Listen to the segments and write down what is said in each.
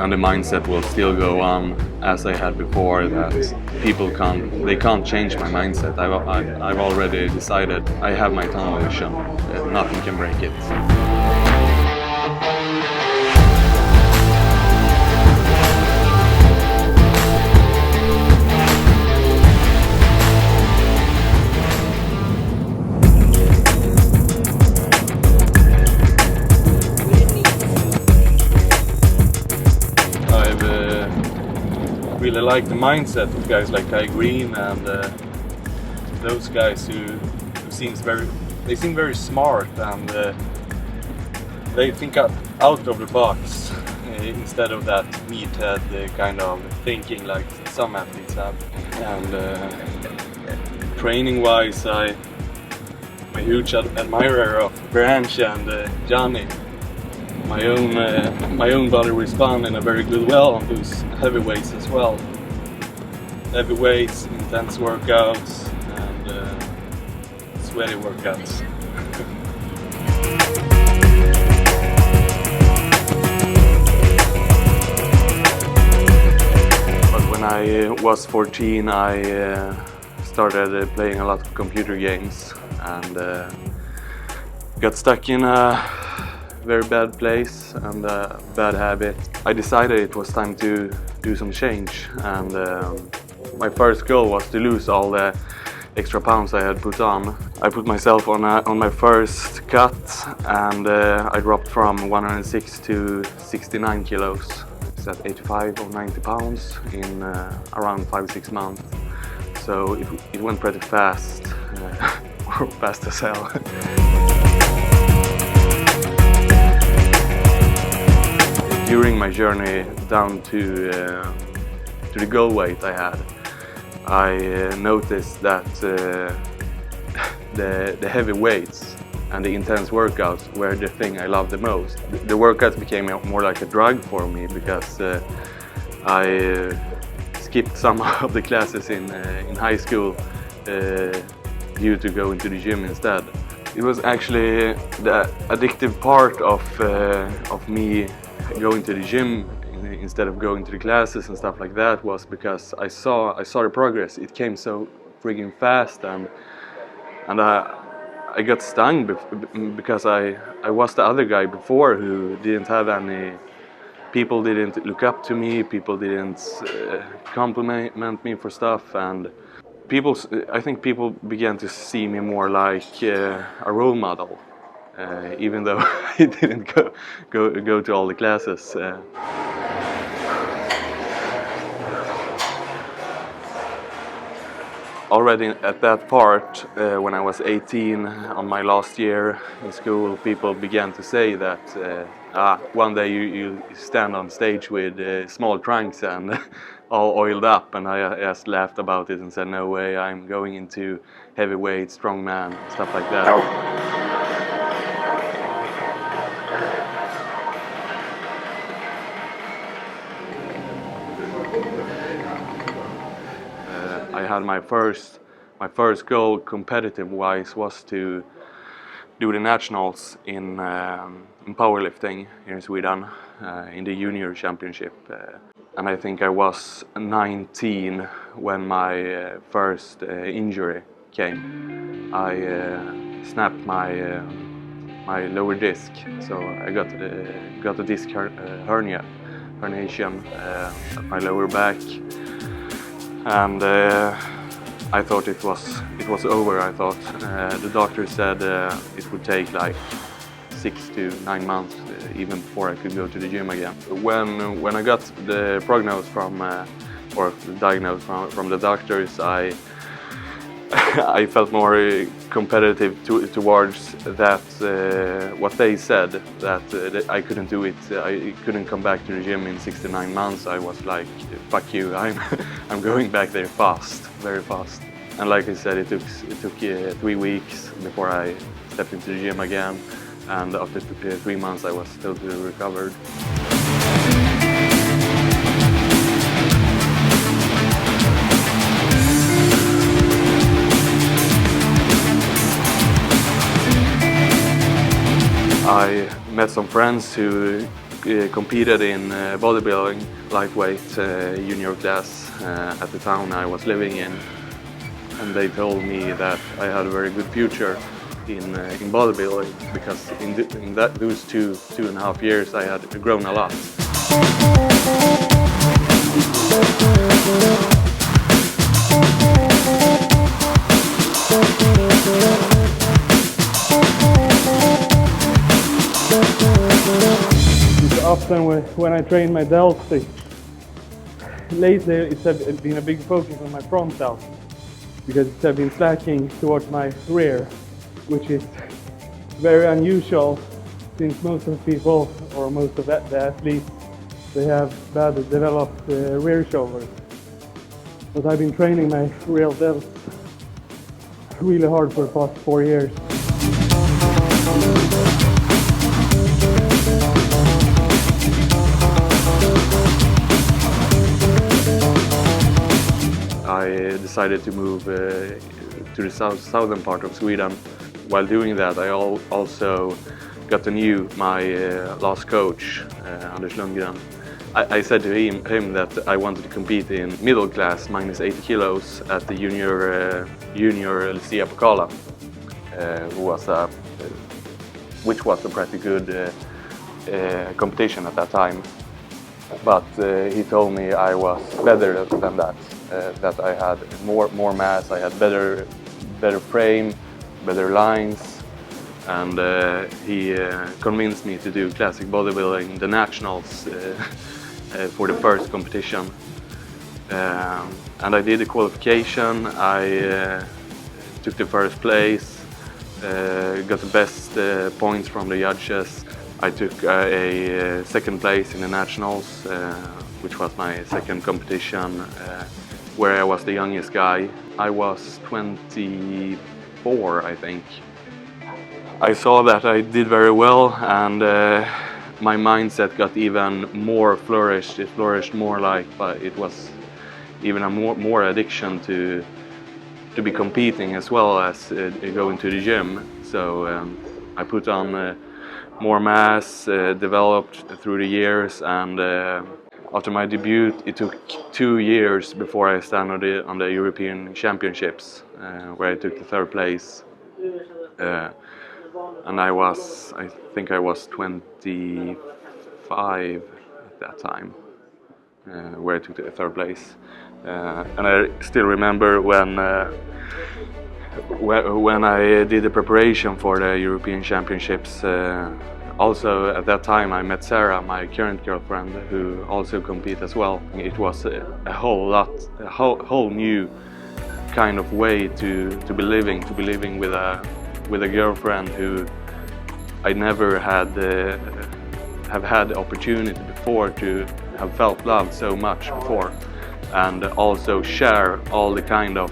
and the mindset will still go on as I had before, that people can't change my mindset. I've already decided. I have my tunnel vision. Nothing can break it. Really like the mindset of guys like Kai Green and those guys who seem very smart, and they think out of the box instead of that meathead kind of thinking like some athletes have. And training wise, I'm a huge admirer of Branch and Johnny. My own body responds in a very good way on those heavy weights as well. Heavy weights, intense workouts, and sweaty workouts. But when I was 14, I started playing a lot of computer games and got stuck in a very bad place and a bad habit. I decided it was time to do some change, and my first goal was to lose all the extra pounds I had put on. I put myself on my first cut, and I dropped from 106 to 69 kilos. It's at 85 or 90 pounds in around 5-6 months. So it went pretty fast, or fast as hell. During my journey down to the goal weight I had, I noticed that the heavy weights and the intense workouts were the thing I loved the most. The workouts became more like a drug for me, because I skipped some of the classes in high school due to going to the gym instead. It was actually the addictive part of me going to the gym instead of going to the classes and stuff like that was because I saw the progress. It came so friggin' fast, and I got stung because I was the other guy before who didn't have any. People didn't look up to me. People didn't compliment me for stuff, and I think people began to see me more like a role model. Even though I didn't go to all the classes. Already at that part, when I was 18, on my last year in school, people began to say that one day you stand on stage with small trunks and all oiled up, and I just laughed about it and said, no way, I'm going into heavyweight, strongman, stuff like that. I had my first goal, competitive-wise, was to do the nationals in powerlifting here in Sweden, in the junior championship. And I think I was 19 when my first injury came. I snapped my lower disc, so I got a disc herniation at my lower back. And I thought it was over. I thought the doctor said it would take like 6 to 9 months even before I could go to the gym again. When I got the prognosis or the diagnosis from the doctors, I felt more competitive towards that. What they said, that I couldn't do it. I couldn't come back to the gym in 6 to 9 months. I was like, fuck you, I'm going back there fast, very fast. And like I said, it took 3 weeks before I stepped into the gym again. And after 3 months, I was totally recovered. I met some friends who competed in bodybuilding, lightweight junior class at the town I was living in, and they told me that I had a very good future in bodybuilding, because in those two and a half years I had grown a lot. Often when I train my delts, lately it's been a big focus on my front delt, because it's been slacking towards my rear, which is very unusual since most of the people, or most of the athletes, they have bad developed rear shoulders. But I've been training my rear delts really hard for the past 4 years. I decided to move to the southern part of Sweden. While doing that, I also got to know my last coach, Anders Lundgren. I said to him that I wanted to compete in middle class, minus 80 kilos, at the junior Lucia Pokala, which was a pretty good competition at that time. But he told me I was better than that. That I had more mass, I had better frame, better lines, and he convinced me to do classic bodybuilding, the nationals, for the first competition. And I did the qualification. I took the first place, got the best points from the judges. I took a second place in the nationals, which was my second competition, where I was the youngest guy. I was 24, I think. I saw that I did very well, and my mindset got even more flourished. It flourished more, like, but it was even a more addiction to be competing as well as going to the gym. So I put on more mass, developed through the years, and after my debut, it took 2 years before I started on the European Championships, where I took the third place. And I think I was 25 at that time, where I took the third place. And I still remember when I did the preparation for the European Championships. Also at that time I met Sarah, my current girlfriend, who also competes as well. It was a whole new kind of way to be living with a girlfriend who I never have had the opportunity before to have felt loved so much before, and also share all kind of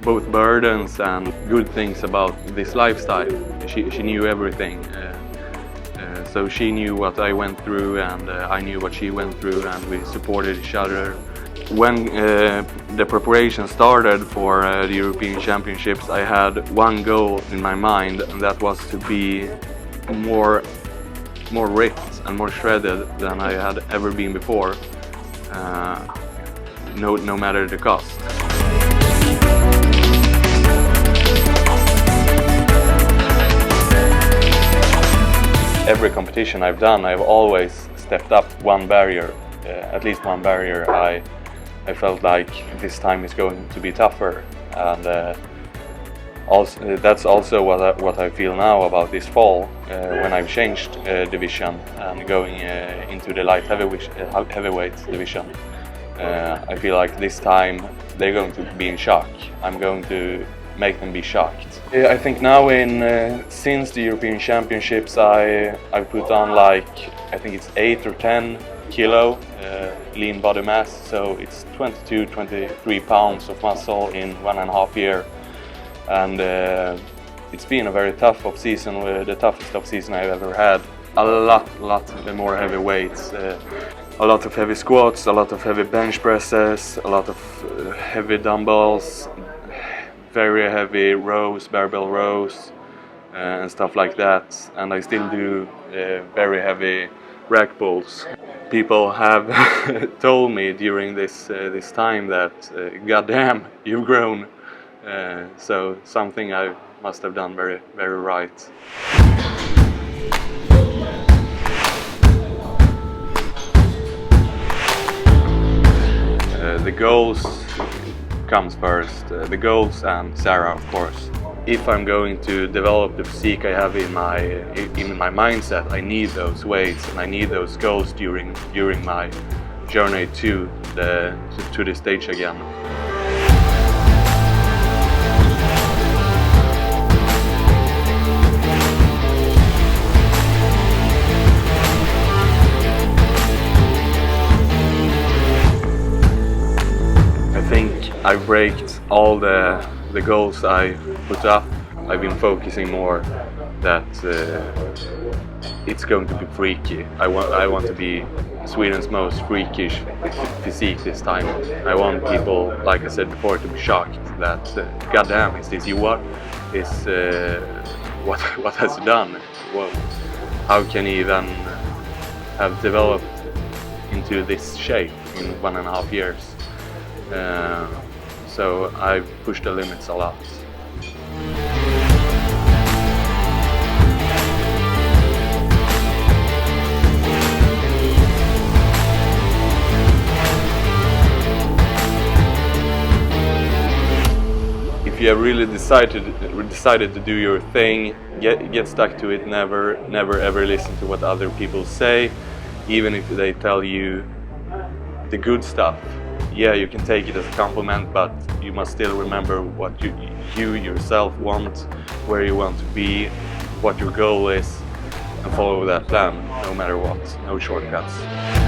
both burdens and good things about this lifestyle. She knew everything. So she knew what I went through, and I knew what she went through, and we supported each other. When the preparation started for the European Championships, I had one goal in my mind, and that was to be more ripped and more shredded than I had ever been before, no matter the cost. Every competition I've done, I've always stepped up one barrier, at least one barrier. I felt like this time is going to be tougher, and that's also what I feel now about this fall, when I've changed division and going into the light heavyweight division. I feel like this time they're going to be in shock. I'm going to make them be shocked. I think now since the European Championships I put on, like, I think it's 8 or 10 kilo lean body mass, so it's 22-23 pounds of muscle in 1.5 years, and it's been a very tough off-season, the toughest off-season I've ever had. A lot more heavy weights, a lot of heavy squats, a lot of heavy bench presses, a lot of heavy dumbbells, very heavy rows, barbell rows, and stuff like that. And I still do very heavy rack pulls. People have told me during this time that goddamn, you've grown. So something I must have done very right. The goals comes first. The goals and Sarah, of course. If I'm going to develop the physique I have in my mindset, I need those weights and I need those goals during my journey to the stage again. I think I braked all the goals I put up. I've been focusing more that it's going to be freaky. I want to be Sweden's most freakish physique this time. I want people, like I said before, to be shocked that goddamn, is this Joar? Is what has he done? Well, how can he even have developed into this shape in 1.5 years? So I've pushed the limits a lot. If you have really decided to do your thing, get stuck to it. Never ever listen to what other people say, even if they tell you the good stuff. Yeah, you can take it as a compliment, but you must still remember what you yourself want, where you want to be, what your goal is, and follow that plan, no matter what. No shortcuts.